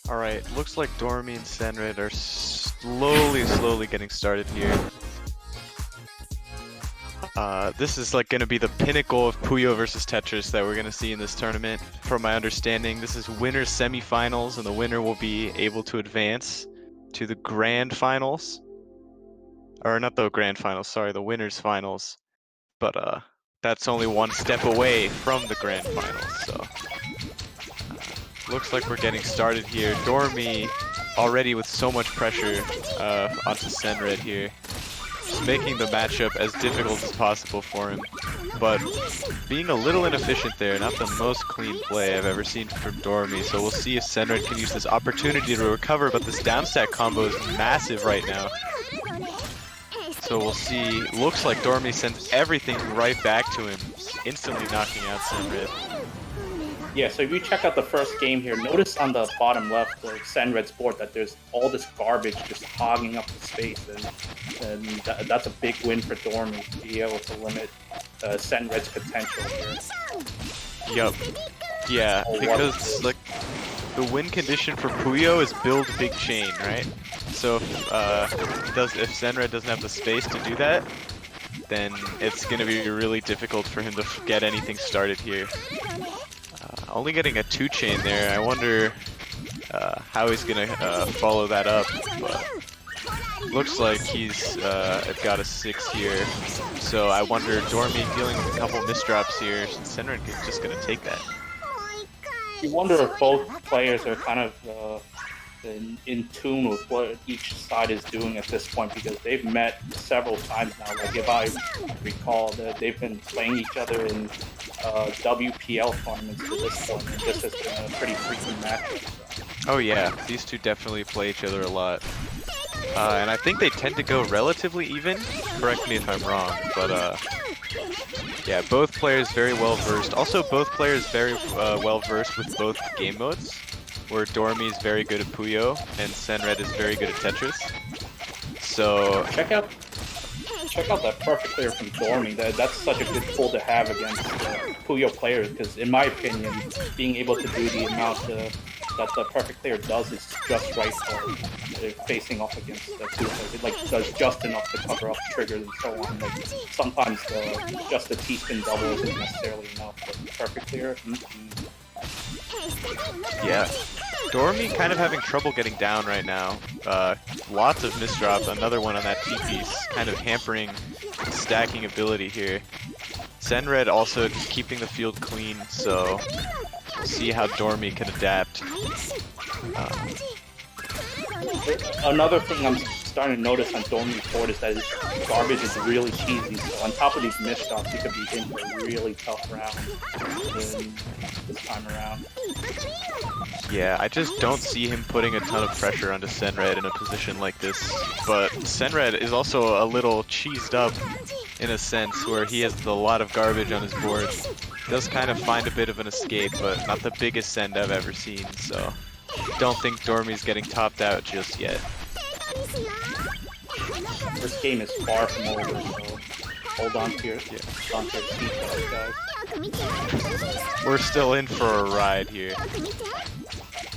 Alright, looks like Doremy and Ssenred are slowly getting started here. This is like going to be the pinnacle of Puyo versus Tetris that we're going to see in this tournament. From my understanding, this is winner's semifinals, and the winner will be able to advance to the grand finals. Or not the grand finals, sorry, the winner's finals. But that's only one step away from the grand finals, so... looks like we're getting started here. Doremy already with so much pressure onto Ssenred here. Just making the matchup as difficult as possible for him. But being a little inefficient there, not the most clean play I've ever seen from Doremy. So we'll see if Ssenred can use this opportunity to recover, but this downstack combo is massive right now. So we'll see. Looks like Doremy sends everything right back to him, instantly knocking out Ssenred. Yeah, so if you check out the first game here, notice on the bottom left of Ssenred's board that there's all this garbage just hogging up the space, and that's a big win for Doremy to be able to limit Ssenred's potential here. Yup. Yeah, because like the win condition for Puyo is build big chain, right? So if Ssenred doesn't have the space to do that, then it's gonna be really difficult for him to get anything started here. Only getting a 2-chain there. I wonder how he's gonna follow that up, but looks like he's got a 6 here. So I wonder, Doremy dealing with a couple misdrops here. Ssenred is just gonna take that. You wonder if both players are kind of in tune with what each side is doing at this point, because they've met several times now. Like if I recall, that they've been playing each other in WPL tournaments to this point, and this has been a pretty frequent matchup. Oh yeah, these two definitely play each other a lot. And I think they tend to go relatively even. Correct me if I'm wrong, but yeah, both players very well versed. Also, both players very well versed with both game modes, where Doremy is very good at Puyo and Ssenred is very good at Tetris. So check out that perfect clear from Doremy. That's such a good tool to have against Puyo players, because in my opinion, being able to do the amount that the perfect clear does is just right for facing off against the Puyo players. It like does just enough to cover up triggers and so on. Like sometimes just the T-spin double isn't necessarily enough, but perfect clear. Yeah, Doremy kind of having trouble getting down right now. Lots of misdrops, another one on that T-piece, kind of hampering stacking ability here. Ssenred also just keeping the field clean, so we'll see how Doremy can adapt. Another thing I'm starting to notice on Doremy's board is that his garbage is really cheesy, so on top of these misdrops, he could be in for a really tough round this time around. Yeah, I just don't see him putting a ton of pressure onto Ssenred in a position like this, but Ssenred is also a little cheesed up in a sense, where he has a lot of garbage on his board. Does kind of find a bit of an escape, but not the biggest send I've ever seen, so don't think Doremy's getting topped out just yet. This game is far from over, so hold on to your seat, guys. We're still in for a ride here.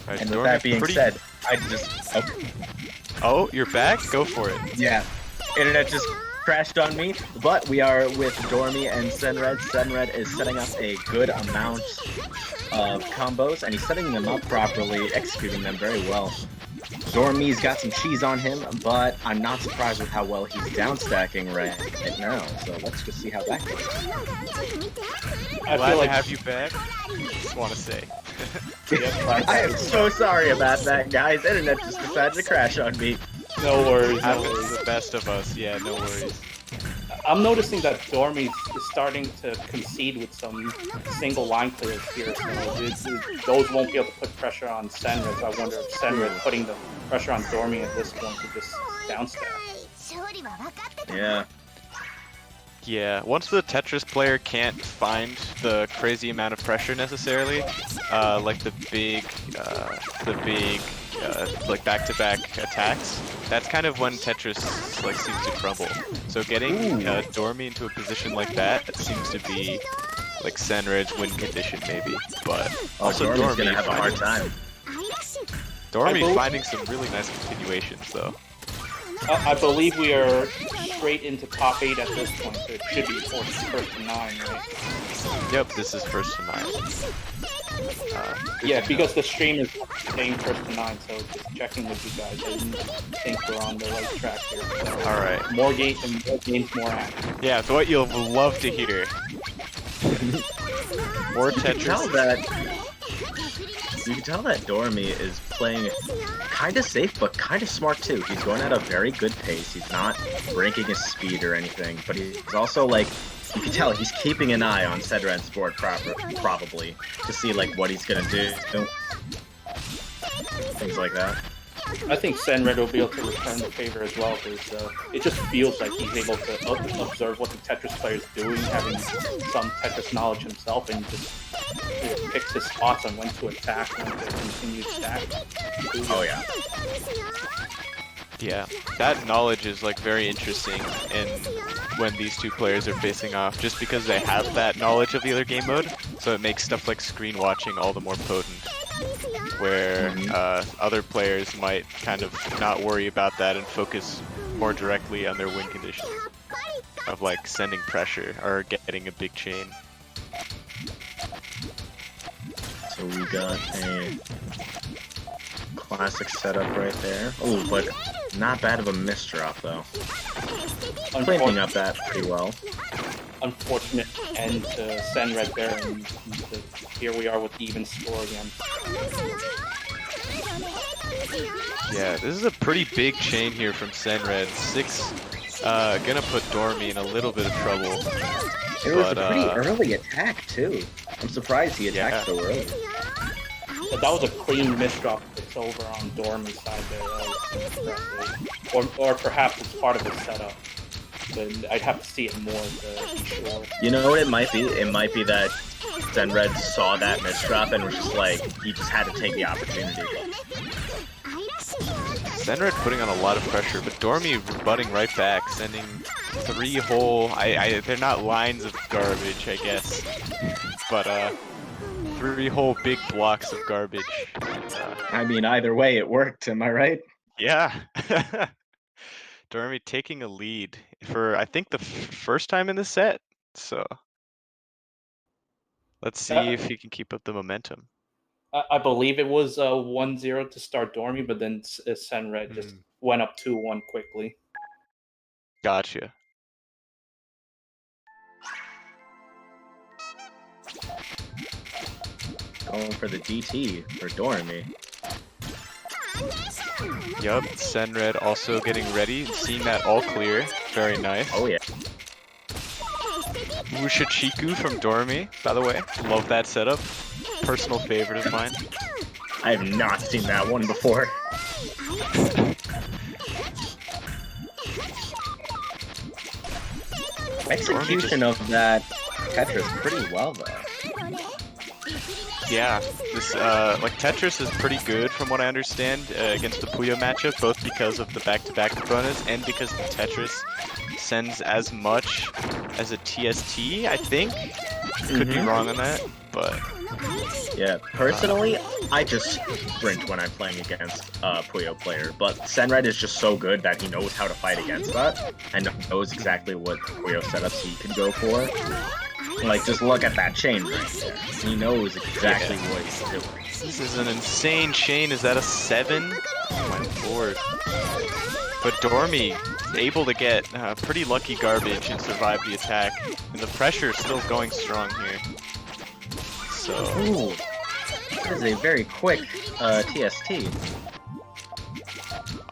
Right, and with that being said, I just... Oh, you're back? Go for it. Yeah. Internet just crashed on me, but we are with Doremy and Ssenred. Ssenred is setting up a good amount of combos, and he's setting them up properly, executing them very well. Doremy's got some cheese on him, but I'm not surprised with how well he's downstacking right now, so let's just see how that goes. Glad to have you back, just want to say. I am so sorry about that, guys. Internet just decided to crash on me. No worries. Happens to the best of us, yeah, no worries. I'm noticing that Doremy is starting to concede with some single line clears here, so those won't be able to put pressure on Ssenred. So I wonder if Ssenred putting the pressure on Doremy at this point to just downstack. Yeah. Yeah, once the Tetris player can't find the crazy amount of pressure necessarily, like the big like back-to-back attacks, that's kind of when Tetris like seems to crumble. So getting Doremy into a position like that, it seems to be like Ssenred's win condition maybe, but also Doremy's Doremy gonna have a hard time. Doremy finding some really nice continuations though. I believe we are straight into top 8 at this point, so it should be first to 9, right? Yep, this is first to 9. Yeah, because the stream is saying first to 9, so just checking with you guys. I didn't think we're on the right track here. So Alright. More games, more action. Yeah, it's what you'll love to hear. More Tetris. You can tell that Doremy is playing kind of safe, but kind of smart too. He's going at a very good pace. He's not breaking his speed or anything, but he's also like, you can tell he's keeping an eye on Ssenred's board probably to see like what he's gonna do. Things like that. I think Ssenred will be able to return the favor as well, because it just feels like he's able to observe what the Tetris player is doing, having some Tetris knowledge himself, and just picks his spots on when to attack, when to continue to stack. Oh yeah. Yeah, that knowledge is like very interesting in when these two players are facing off, just because they have that knowledge of the other game mode, so it makes stuff like screen watching all the more potent. Where other players might kind of not worry about that and focus more directly on their win conditions of like sending pressure or getting a big chain. So we got a classic setup right there. Oh, but not bad of a misdrop though. Cleaning up that pretty well. Unfortunate end to Ssenred there, and here we are with even score again. Yeah, this is a pretty big chain here from Ssenred. 6 gonna put Doremy in a little bit of trouble. It was a pretty early attack too. I'm surprised he attacked so early. But that was a clean misdrop. It's over on Doremy's side there. That was impressive. Or perhaps it's part of his setup. But I'd have to see it more to be sure. You know what it might be? It might be that Ssenred saw that misdrop and was just like, he just had to take the opportunity. Ssenred putting on a lot of pressure, but Doremy rebutting right back, sending 3 whole... they're not lines of garbage, I guess. But 3 whole big blocks of garbage. I mean, either way, it worked, am I right? Yeah. Doremy taking a lead for, I think, the first time in the set. So let's see if he can keep up the momentum. I believe it was 1-0 to start Doremy, but then Ssenred just went up 2-1 quickly. Gotcha. Going for the DT for Doremy. Yup, Ssenred also getting ready, seeing that all clear. Very nice. Oh yeah. Mushachiku from Doremy, by the way. Love that setup. Personal favorite of mine. I have not seen that one before. Execution of that Tetris pretty well though. Yeah, this like Tetris is pretty good from what I understand against the Puyo matchup, both because of the back-to-back bonus and because the Tetris sends as much as a TST, I think. Could be wrong on that, but... Yeah, personally, I just sprint when I'm playing against a Puyo player, but Ssenred is just so good that he knows how to fight against that, and knows exactly what Puyo setups he can go for. Like, just look at that chain right there. He knows exactly what he's doing. This is an insane chain. Is that a 7? Oh my lord. But Doremy able to get pretty lucky garbage and survive the attack. And the pressure is still going strong here. So... Ooh. That is a very quick TST.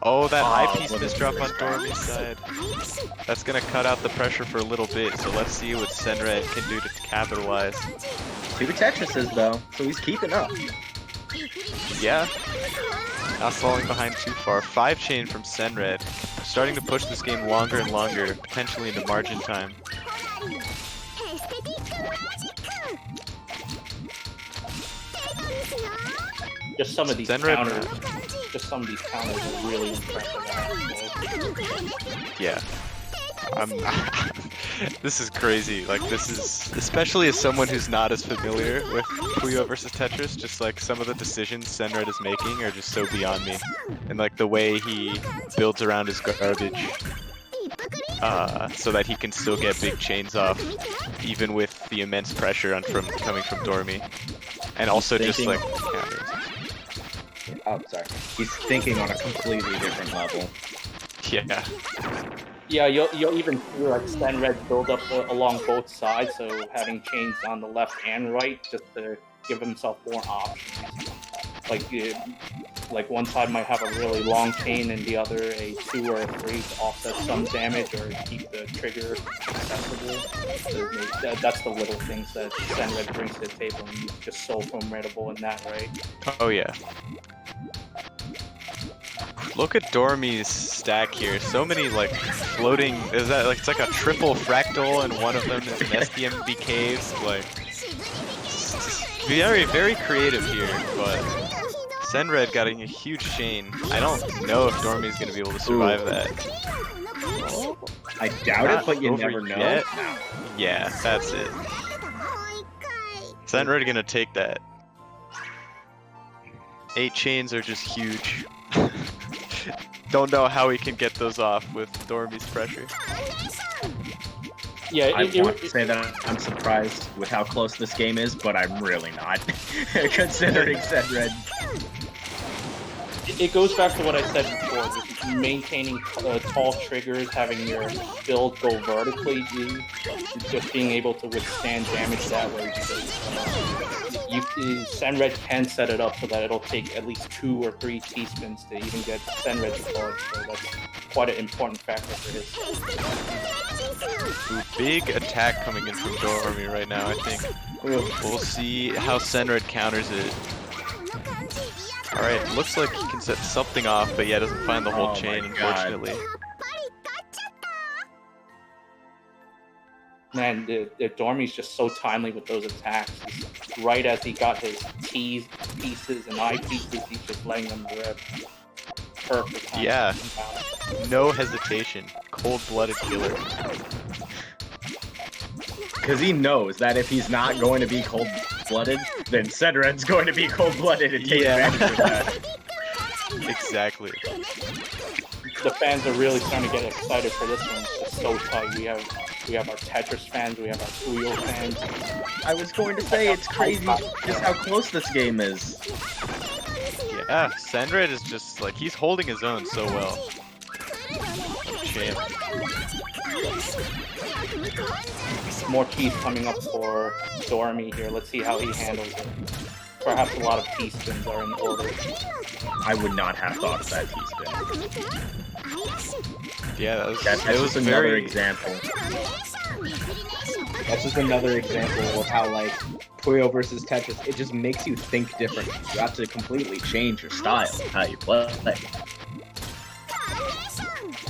Oh, that eyepiece misdrop on Doremy's side. That's gonna cut out the pressure for a little bit, so let's see what Ssenred can do to capitalize. 2 Tetrises though, so he's keeping up. Yeah. Not falling behind too far. 5 chain from Ssenred. Starting to push this game longer and longer, potentially into margin time. Just some of these Ssenred, counters. Just some of these counters are really impressive. Yeah. I'm this is crazy. Like, this is, especially as someone who's not as familiar with Puyo versus Tetris, just like some of the decisions Ssenred is making are just so beyond me. And like the way he builds around his garbage, so that he can still get big chains off, even with the immense pressure coming from Doremy. And also just like counters. Oh, sorry. He's thinking on a completely different level. Yeah. Yeah, you'll even see like Ssenred build up along both sides, so having chains on the left and right just to give himself more options. Like one side might have a really long chain and the other a 2 or a 3 to offset some damage or keep the trigger accessible. So that's the little things that Ssenred brings to the table, and he's just so formidable in that, right? Oh yeah. Look at Doremy's stack here. So many like floating. Is that like, it's like a triple fractal, and one of them is an SDMB caves. Like, very, very creative here, but Ssenred getting a huge chain. I don't know if Doremy's gonna be able to survive that. I doubt it, but you never know. Yet. Yeah, that's it. Ssenred gonna take that. 8 chains are just huge. Don't know how he can get those off with Doremy's pressure. Yeah, I want to say that I'm surprised with how close this game is, but I'm really not, considering Ssenred. It goes back to what I said before, just maintaining tall triggers, having your build go vertically, just being able to withstand damage that way. Ssenred can set it up so that it'll take at least 2 or 3 T-spins to even get Ssenred to charge, so that's quite an important factor for his. Ooh, big attack coming in from Doremy right now, I think. We'll see how Ssenred counters it. Alright, looks like he can set something off, but yeah, doesn't find the whole chain, unfortunately. Man, Doremy's just so timely with those attacks. Right as he got his T pieces and I pieces, he's just letting them rip. Perfect time. Yeah, no hesitation. Cold-blooded killer. Because he knows that if he's not going to be cold-blooded, then Ssenred's going to be cold-blooded and take advantage of that. Exactly. The fans are really starting to get excited for this one. It's so tight. We have our Tetris fans, we have our Puyo fans. I was going to say, it's crazy just how close this game is. Yeah, Ssenred is just like, he's holding his own so well. Champ. More keys coming up for Doremy here. Let's see how he handles it. Perhaps a lot of T-spins are in order. I would not have thought of that T-spin. Yeah, that was, that's it was just another example. That's just another example of how, like, Puyo versus Tetris, it just makes you think differently. You have to completely change your style of how you play.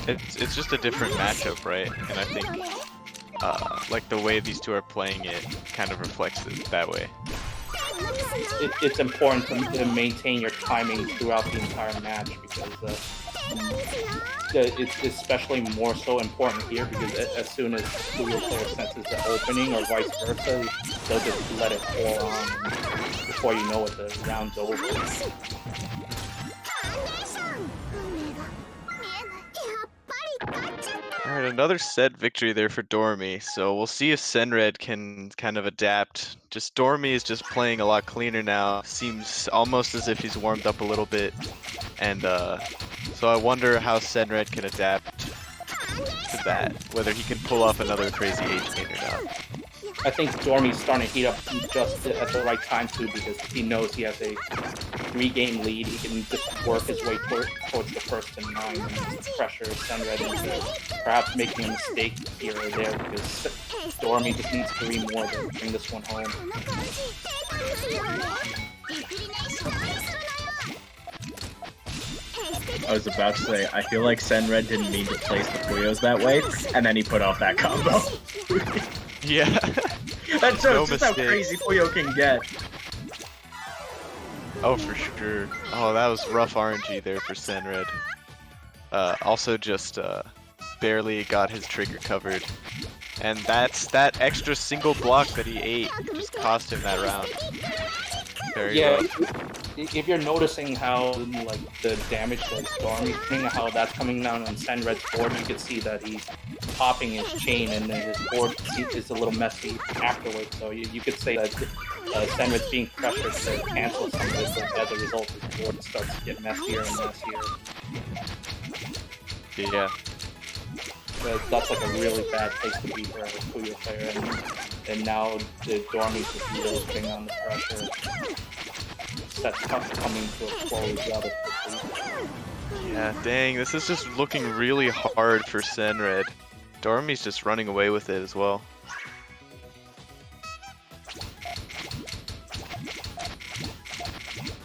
It's just a different matchup, right? And I think, like, the way these two are playing it kind of reflects it that way. It's important to maintain your timing throughout the entire match, because it's especially more so important here, because as soon as the Puyo player senses the opening or vice versa, they'll just let it pour on, and before you know it, the round's over. Alright, another set victory there for Doremy, so we'll see if Ssenred can kind of adapt. Just Doremy is just playing a lot cleaner now, seems almost as if he's warmed up a little bit, and so I wonder how Ssenred can adapt to that, whether he can pull off another crazy H-chain or not. I think Doremy's starting to heat up just at the right time too, because he knows he has a 3-game lead. He can just work his way towards the first and 9 and pressure Ssenred into perhaps making a mistake here or there, because Doremy just needs 3 more to bring this one home. I was about to say, I feel like Ssenred didn't mean to place the Puyos that way, and then he put off that combo. Yeah. That shows just how crazy Puyo can get. Oh, for sure. Oh, that was rough RNG there for Ssenred. Also just, barely got his trigger covered. And that extra single block that he ate just cost him that round. Very rough. If you're noticing how like the damage that Doremy, how that's coming down on Ssenred's board, you can see that he's popping his chain and then his board is a little messy afterwards. So you could say that Ssenred's being pressured to cancel some of this, but as a result, his board starts to get messier and messier. Yeah. That's like a really bad place to be for a Puyo player, and now the Doremy's just really putting on the pressure. That's coming to a close rather quickly. Yeah, dang, this is just looking really hard for Ssenred. Doremy's just running away with it as well.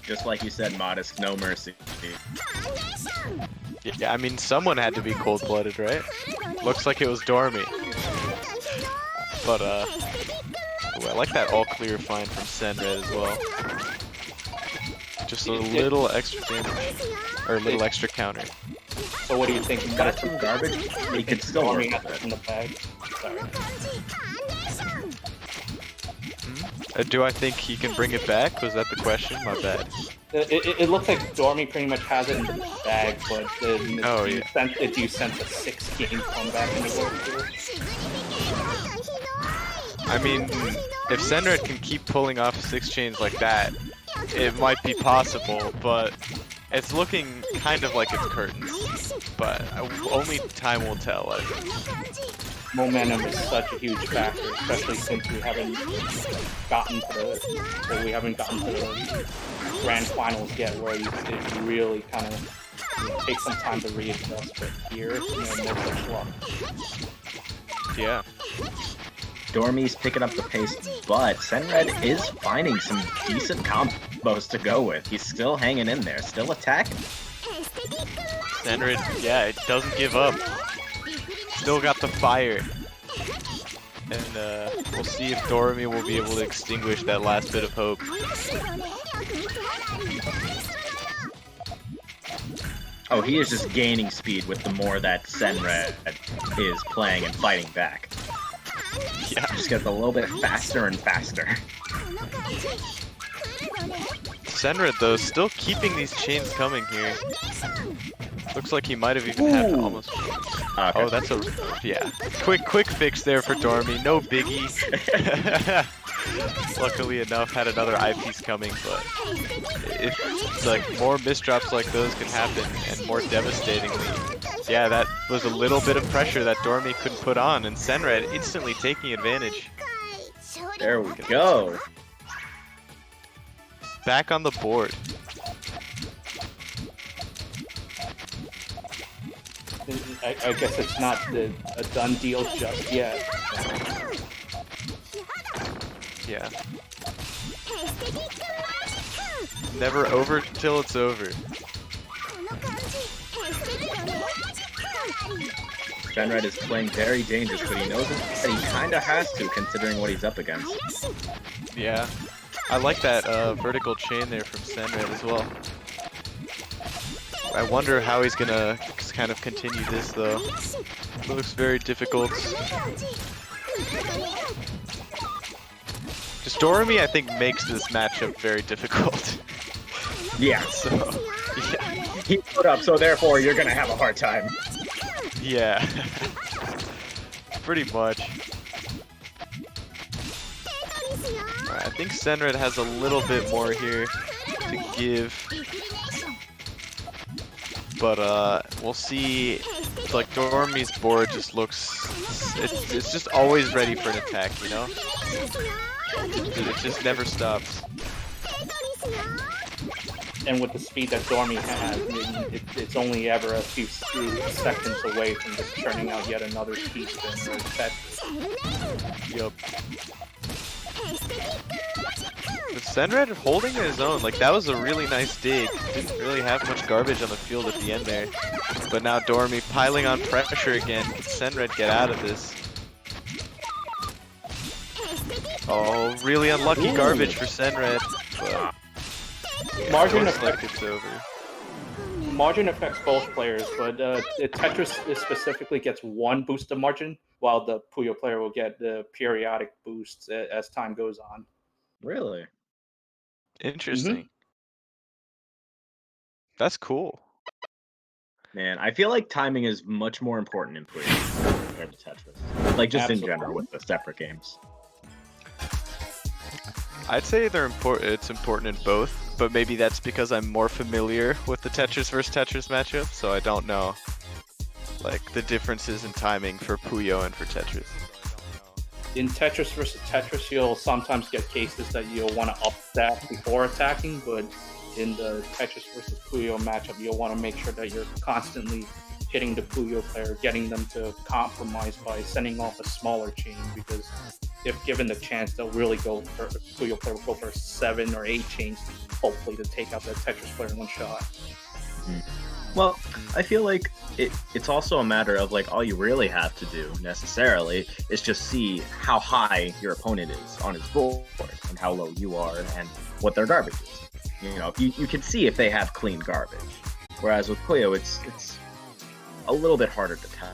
Just like you said, Modest, no mercy. Yeah, I mean, someone had to be cold-blooded, right? Looks like it was Doremy. But, ooh, I like that all-clear find from Ssenred as well. Just a little extra damage, or a little extra counter. So what do you think? He's got some garbage, but he can still work Doremy with it. in the bag. Sorry. Do I think he can bring it back? Was that the question? My bad. It looks like Doremy pretty much has it in the bag, but do you sense a 6-game comeback in the world? I mean, if Ssenred can keep pulling off 6 chains like that, it might be possible, but it's looking kind of like it's curtains. But only time will tell, I think. Momentum is such a huge factor, especially since we haven't gotten to the grand finals yet, where it really kind of takes some time to readjust. But here, no such luck. Yeah. Doremy's picking up the pace, but Ssenred is finding some decent combos to go with. He's still hanging in there, still attacking. Ssenred, yeah, it doesn't give up. Still got the fire. And we'll see if Doremy will be able to extinguish that last bit of hope. Oh, he is just gaining speed with the more that Ssenred is playing and fighting back. Yeah. Just gets a little bit faster and faster. Ssenred, though, still keeping these chains coming here. Looks like he might have even had almost... Okay. Oh, that's a... Yeah. Quick fix there for Doremy. No biggie. Luckily enough, had another eyepiece coming, but... If, like, more misdrops like those can happen, and more devastatingly... Yeah, that was a little bit of pressure that Doremy couldn't put on, and Ssenred instantly taking advantage. There we go. Back on the board. I guess it's not a done deal just yet. Yeah. Never over till it's over. Ssenred is playing very dangerous, but he knows that he kinda has to, considering what he's up against. Yeah. I like that vertical chain there from Ssenred as well. I wonder how he's gonna kind of continue this though. Looks very difficult. Just Doremy, I think, makes this matchup very difficult. Yeah. So, yeah. He put up, so therefore you're gonna have a hard time. Yeah. Pretty much. Alright, I think Ssenred has a little bit more here to give. But we'll see. It's like Doremy's board just looks... It's just always ready for an attack, you know? It just never stops. And with the speed that Doremy has, it's only ever a few seconds away from just churning out yet another piece in Tetris. Yup. But Ssenred holding his own, like that was a really nice dig. Didn't really have much garbage on the field at the end there. But now Doremy piling on pressure again. Can Ssenred get out of this? Oh, really unlucky garbage for Ssenred. But yeah, Margin looks of like it's over. margin affects both players, but Tetris specifically gets one boost of margin, while the Puyo player will get the periodic boosts as time goes on. Really? Interesting. That's cool. Man, I feel like timing is much more important in Puyo compared to Tetris. Like, just in general with the separate games. I'd say they're important. It's important in both, but maybe that's because I'm more familiar with the Tetris versus Tetris matchup, so I don't know like the differences in timing for Puyo and for Tetris. In Tetris versus Tetris, you'll sometimes get cases that you'll want to up-stack before attacking, but in the Tetris versus Puyo matchup, you'll want to make sure that you're constantly hitting the Puyo player, getting them to compromise by sending off a smaller chain, because if given the chance, they'll really go for Puyo player will go for 7 or 8 chains, hopefully to take out that Tetris player in one shot. Well, I feel like it's also a matter of like all you really have to do necessarily is just see how high your opponent is on his board and how low you are and what their garbage is. You know, you can see if they have clean garbage. Whereas with Puyo, it's a little bit harder to tell.